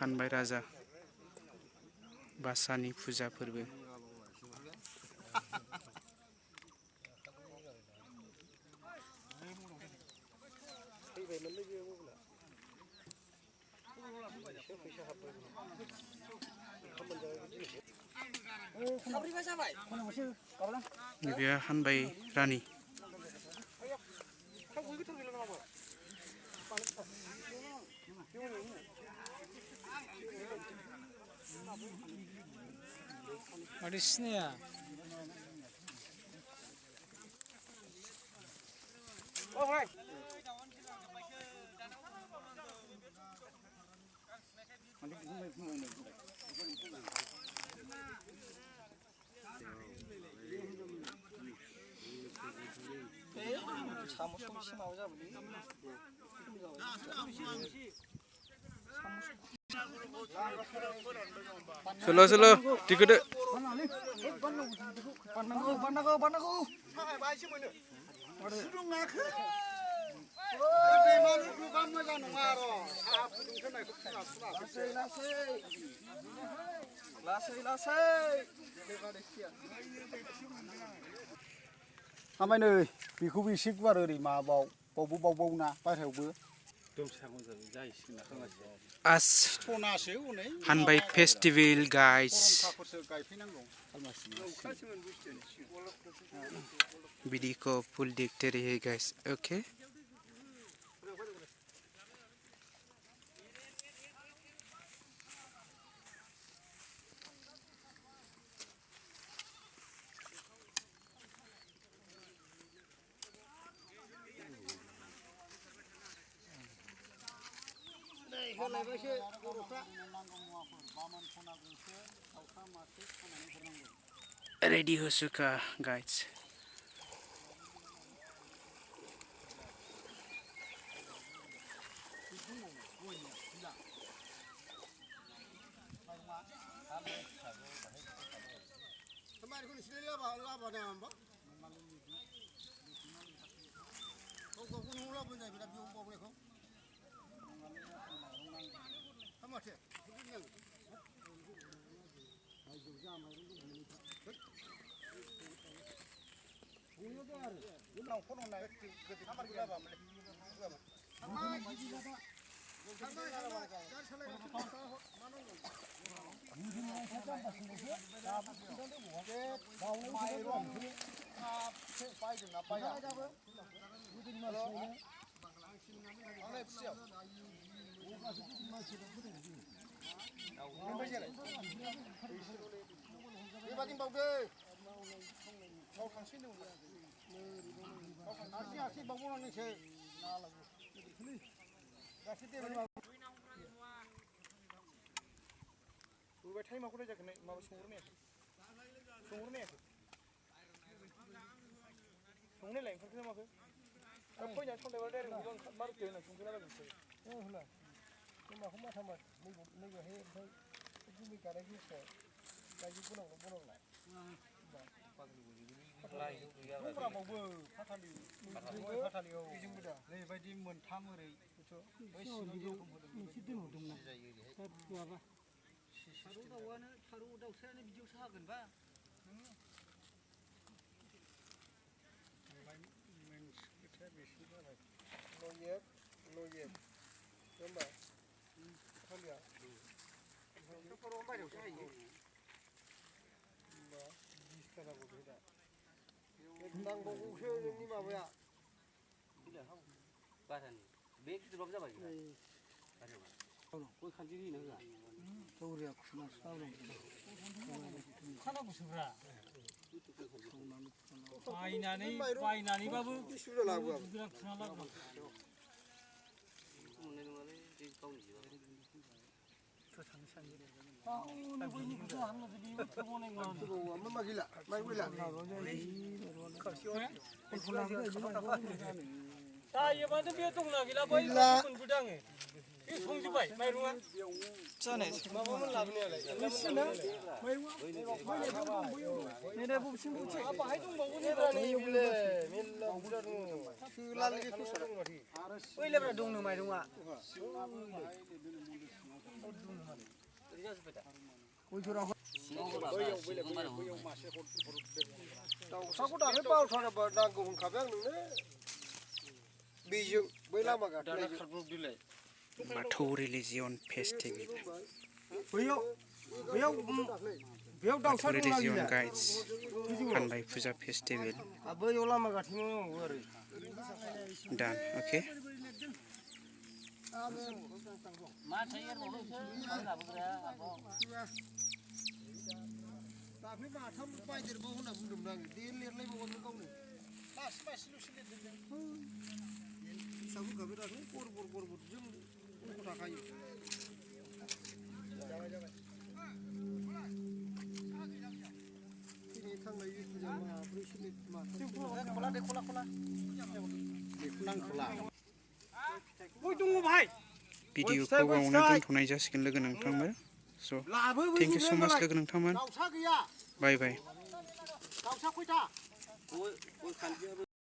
हानबाय राजा बासानि फुजा फोरबो बेयो हानबाय रानि माथो सिनाया Solo solo tiket Amai नै बेखौबो एसे गुवार ओरै माबाव बावबो ना बाहेरायावबो as Hanbai festival guys Bidiko full dictionary है guys okay ready हो चुका guys जानाय माबामोन लाबोनायालाय बाहाय दंबावो बैलाब्रा दंनो माइरङा दाउसाखौ दाख्लै बावथाराबा नांगौ होनखाबाय आं नोंनो बेजों बै लामा गाथोनायजों बाथौ रिलिजियन फेस्टिभेल बेयाव दाउसा बाथौ दंना रिलिजियन गैया गाइड्स फानबाय फुजा फेस्टिभेल बैयाव लामा गाथोनायाव आरो done okay दाख्लै माथाम बायदेरबाव होनना बुंदोंमोन आङो दे लिरलायबावगोन गावनो मासे मासेल'सो लिरदों हिसाब होखाबाय दाख्लै गरबर जों गथ' थाखायो दिनै थांनाय फुजा माब्रैसो भिडिअखौ बावनो दोनथ'नाय जासिगोन लोगो नोंथांमोन स' थेंक इउ स' माच लोगो नोंथांमोन दाउसा गैया बाय बाय दाउसा खयथा